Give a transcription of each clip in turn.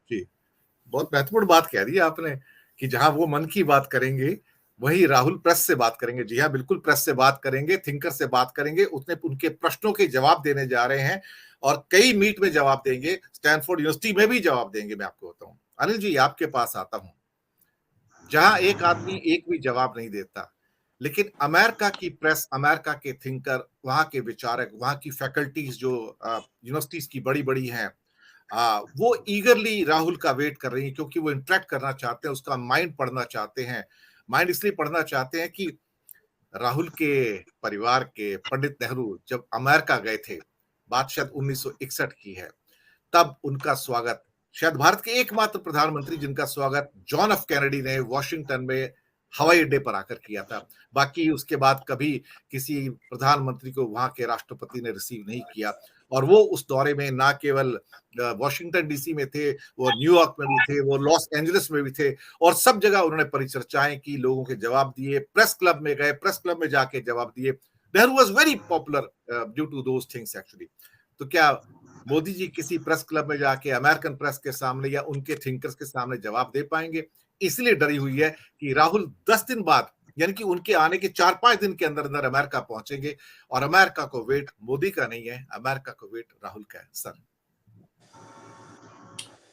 जी, बहुत महत्वपूर्ण बात कह दी है आपने कि जहाँ वो मन की बात करेंगे, वही राहुल प्रेस से बात करेंगे। जी हाँ, बिल्कुल प्रेस से बात करेंगे, थिंकर से बात करेंगे, उतने उनके प्रश्नों के जवाब देने जा रहे हैं और कई मीट में जवाब देंगे, स्टैनफोर्ड यूनिवर्सिटी में भी जवाब देंगे, मैं आपको बताऊँ। अनिल जी, आपके पास आता हूँ। जहाँ एक आदमी एक भी जवाब नहीं देता, लेकिन अमेरिका की प्रेस, अमेरिका के थिंकर, वहाँ के विचारक, वहाँ की फैकल्टीज़ जो यूनिवर्सिटीज़ की बड़ी-बड़ी हैं, वो ईगरली राहुल का वेट कर रही हैं क्योंकि वो इंटरैक्ट करना चाहते हैं, उसका माइंड पढ़ना चाहते हैं। माइंड इसलिए पढ़ना चाहते हैं कि राहुल के परिवार के पंडित नेहरू जब अमेरिका गए थे, बात शायद 1961 की है, तब उनका स्वागत शायद भारत के एकमात्र प्रधानमंत्री जिनका स्वागत जॉन एफ कैनेडी ने वॉशिंगटन में हवाई अड्डे पर आकर किया था। बाकी उसके बाद कभी किसी प्रधानमंत्री को वहां के राष्ट्रपति ने रिसीव नहीं किया। और वो उस दौरे में ना केवल वॉशिंगटन डीसी में थे, वो न्यूयॉर्क में भी थे, वो लॉस एंजलिस में भी थे और सब जगह उन्होंने परिचर्चाएं की, लोगों के जवाब दिए, प्रेस क्लब में गए, प्रेस क्लब में जाके जवाब दिए। Nehru was very popular due to those things actually. तो क्या मोदी जी किसी प्रेस क्लब में जाके अमेरिकन प्रेस के सामने या उनके थिंकर्स के सामने जवाब दे पाएंगे? इसलिए डरी हुई है कि राहुल 10 दिन बाद, यानी कि उनके आने के 4-5 दिन के अंदर अंदर अमेरिका पहुंचेंगे और अमेरिका को वेट मोदी का नहीं है, अमेरिका को वेट राहुल का है। सर,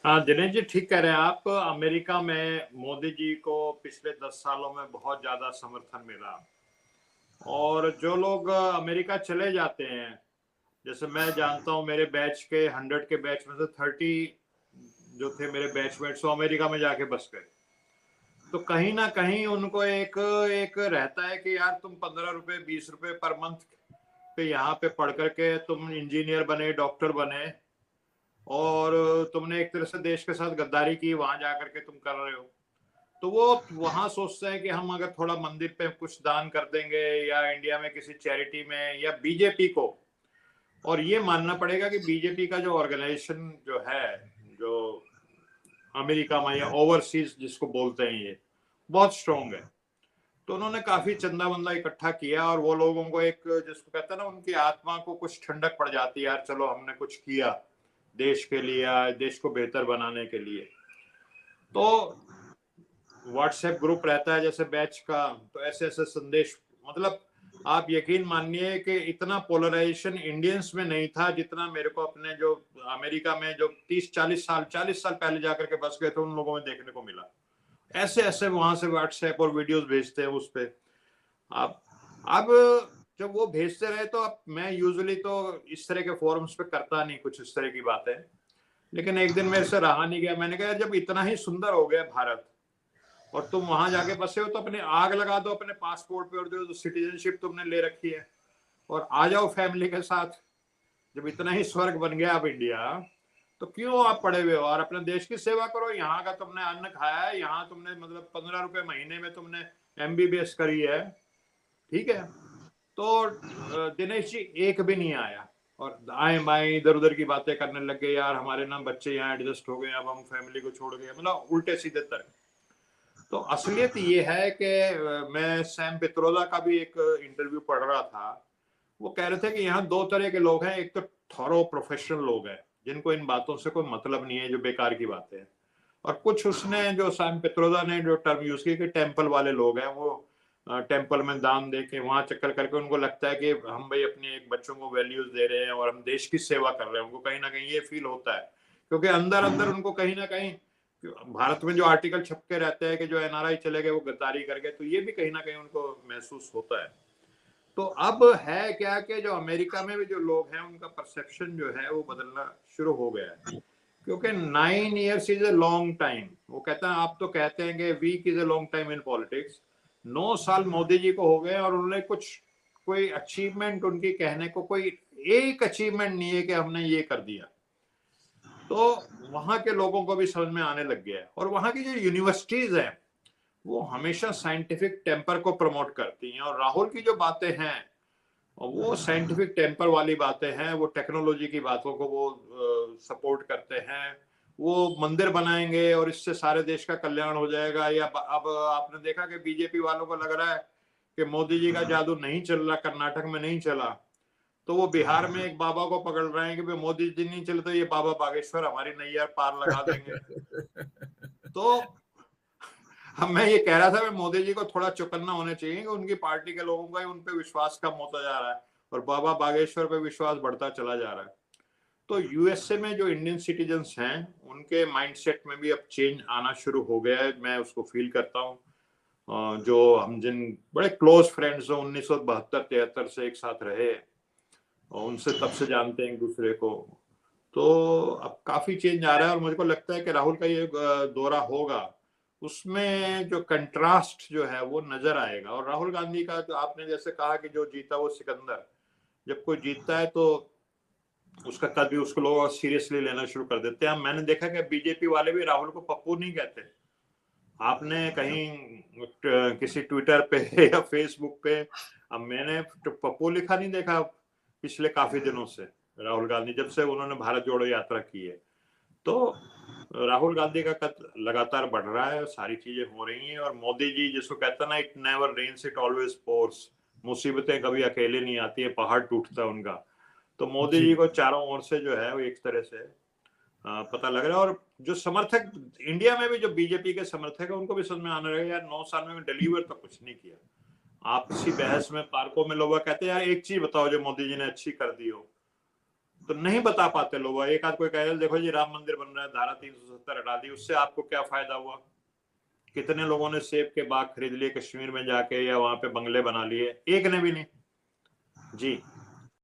हाँ दिनेश जी, ठीक कह रहे हैं आप। अमेरिका में मोदी जी को पिछले 10 सालों में बहुत ज्यादा समर्थन मिला और जो लोग अमेरिका चले जाते हैं, जैसे मैं जानता हूँ मेरे बैच के 100 के बैच में से 30 जो थे मेरे बैचमेट्स वो अमेरिका में जाके बस गए। तो कहीं ना कहीं उनको एक एक रहता है कि यार तुम 15 रुपए 20 रुपए पर मंथ पे यहाँ पे पढ़ करके तुम इंजीनियर बने, डॉक्टर बने और तुमने एक तरह से देश के साथ गद्दारी की, वहां जाकर के तुम कर रहे हो। तो वो वहां सोचते हैं कि हम अगर थोड़ा मंदिर पे कुछ दान कर देंगे या इंडिया में किसी चैरिटी में या बीजेपी को, और ये मानना पड़ेगा कि बीजेपी का जो ऑर्गेनाइजेशन जो है, जो अमेरिका में या ओवरसीज जिसको बोलते हैं, ये बहुत स्ट्रॉन्ग है। तो उन्होंने काफी चंदा वंदा इकट्ठा किया और वो लोगों को एक जिसको कहते हैं ना, उनकी आत्मा को कुछ ठंडक पड़ जाती है, यार चलो हमने कुछ किया देश के लिए, देश को बेहतर बनाने के लिए। तो व्हाट्सएप ग्रुप रहता है जैसे बैच का, तो ऐसे ऐसे संदेश, मतलब आप यकीन मानिए कि इतना पोलराइजेशन इंडियंस में नहीं था जितना मेरे को अपने जो अमेरिका में जो 40 साल पहले जाकर के बस गए थे उन लोगों में देखने को मिला। ऐसे ऐसे वहां से व्हाट्सएप और वीडियोस भेजते हैं उस पे। अब जब वो भेजते रहे तो अब मैं यूजुअली तो इस तरह के फोरम्स पे करता नहीं कुछ इस तरह की बातें, लेकिन एक दिन मेरे से रहा नहीं गया। मैंने कहा जब इतना ही सुंदर हो गया भारत और तुम वहां जाके बसे हो तो अपने आग लगा दो अपने पासपोर्ट पे और जो सिटीजनशिप तुमने ले रखी है और आ जाओ फैमिली के साथ। जब इतना ही स्वर्ग बन गया अब इंडिया, तो क्यों आप पड़े हुए हो? और अपने देश की सेवा करो। यहाँ का तुमने अन्न खाया है, यहाँ तुमने मतलब 15 रुपए महीने में तुमने एमबीबीएस करी है, ठीक है। तो दिनेश जी एक भी नहीं आया और आए बाएं इधर उधर की बातें करने लग गए, यार हमारे ना बच्चे यहाँ एडजस्ट हो गए, अब हम फैमिली को छोड़ गए, मतलब उल्टे सीधे तर्क। तो असलियत ये है कि मैं सैम पित्रोदा का भी एक इंटरव्यू पढ़ रहा था। वो कह रहे थे कि यहाँ दो तरह के लोग हैं, एक तो थॉरो प्रोफेशनल लोग हैं जिनको इन बातों से कोई मतलब नहीं है, जो बेकार की बातें हैं, और कुछ उसने जो सैम पित्रोदा ने जो टर्म यूज की कि टेम्पल वाले लोग हैं, वो टेम्पल में दान दे के वहां चक्कर करके उनको लगता है कि हम भाई अपने एक बच्चों को वैल्यूज दे रहे हैं और हम देश की सेवा कर रहे हैं। उनको कहीं ना कहीं ये फील होता है, क्योंकि अंदर अंदर उनको कहीं ना कहीं भारत में जो आर्टिकल छपके रहते हैं कि जो एनआरआई चले गए वो गद्दारी कर गए, तो ये भी कहीं ना कहीं उनको महसूस होता है। तो अब है क्या कि जो अमेरिका में भी जो लोग हैं उनका परसेप्शन जो है वो बदलना शुरू हो गया है, क्योंकि 9 years is a long time. वो कहता है, आप तो कहते हैं कि week is a long time in politics. 9 साल मोदी जी को हो गए और उन्होंने कुछ कोई अचीवमेंट उनकी कहने को कोई एक अचीवमेंट नहीं है कि हमने ये कर दिया। तो वहां के लोगों को भी समझ में आने लग गया है। और वहां की जो यूनिवर्सिटीज हैं वो हमेशा साइंटिफिक टेम्पर को प्रमोट करती हैं, और राहुल की जो बातें हैं वो साइंटिफिक टेम्पर वाली बातें हैं, वो टेक्नोलॉजी की बातों को वो सपोर्ट करते हैं। वो मंदिर बनाएंगे और इससे सारे देश का कल्याण हो जाएगा। या अब आपने देखा कि बीजेपी वालों को लग रहा है कि मोदी जी का जादू नहीं चल रहा, कर्नाटक में नहीं चला, तो वो बिहार में एक बाबा को पकड़ रहे हैं कि भाई मोदी जी नहीं चले तो ये बाबा बागेश्वर हमारी नैया पार लगा देंगे। तो अब मैं ये कह रहा था, मैं मोदी जी को थोड़ा चौकन्ना होना चाहिए कि उनकी पार्टी के लोगों का ही उन पे विश्वास कम होता जा रहा है और बाबा बागेश्वर पे विश्वास बढ़ता चला जा रहा है। तो यूएसए में जो इंडियन सिटीजन्स हैं उनके माइंडसेट में भी अब चेंज आना शुरू हो गया है, मैं उसको फील करता हूँ। जो हम जिन बड़े क्लोज फ्रेंड्स हो 1972-73 से एक साथ रहे और उनसे तब से जानते हैं एक दूसरे को, तो अब काफी चेंज आ रहा है और मुझे को लगता है कि राहुल का ये दौरा होगा उसमें जो कंट्रास्ट जो है वो नजर आएगा। और राहुल गांधी का जो आपने जैसे कहा कि जो जीता वो सिकंदर, जब कोई जीतता है तो उसका कद भी उसको लोग सीरियसली लेना शुरू कर देते हैं। मैंने देखा कि बीजेपी वाले भी राहुल को पप्पू नहीं कहते। आपने कहीं किसी ट्विटर पे या फेसबुक पे, अब मैंने पप्पू लिखा नहीं देखा पिछले काफी दिनों से, राहुल गांधी जब से उन्होंने भारत जोड़ो यात्रा की है। तो राहुल गांधी का कद लगातार बढ़ रहा है, सारी चीजें हो रही हैं। और मोदी जी जिसको कहते हैं ना, it never rains it always pours, मुसीबतें कभी अकेले नहीं आती है, पहाड़ टूटता है उनका। तो मोदी जी को चारों ओर से जो है वो एक तरह से पता लग रहा है। और जो समर्थक इंडिया में भी जो बीजेपी के समर्थक है उनको भी समझ में आने लगा यार 9 साल में डिलीवर तो कुछ नहीं किया। आपसी बहस में पार्कों में लोग कहते हैं यार एक चीज बताओ जो मोदी जी ने अच्छी कर दी हो, तो नहीं बता पाते लोग। एक आध कोई कह देखो जी राम मंदिर बन रहा है, धारा 370 हटा दी, उससे आपको क्या फायदा हुआ? कितने लोगों ने सेब के बाग खरीद लिए कश्मीर में जाके या वहां पे बंगले बना लिए? एक ने भी नहीं जी।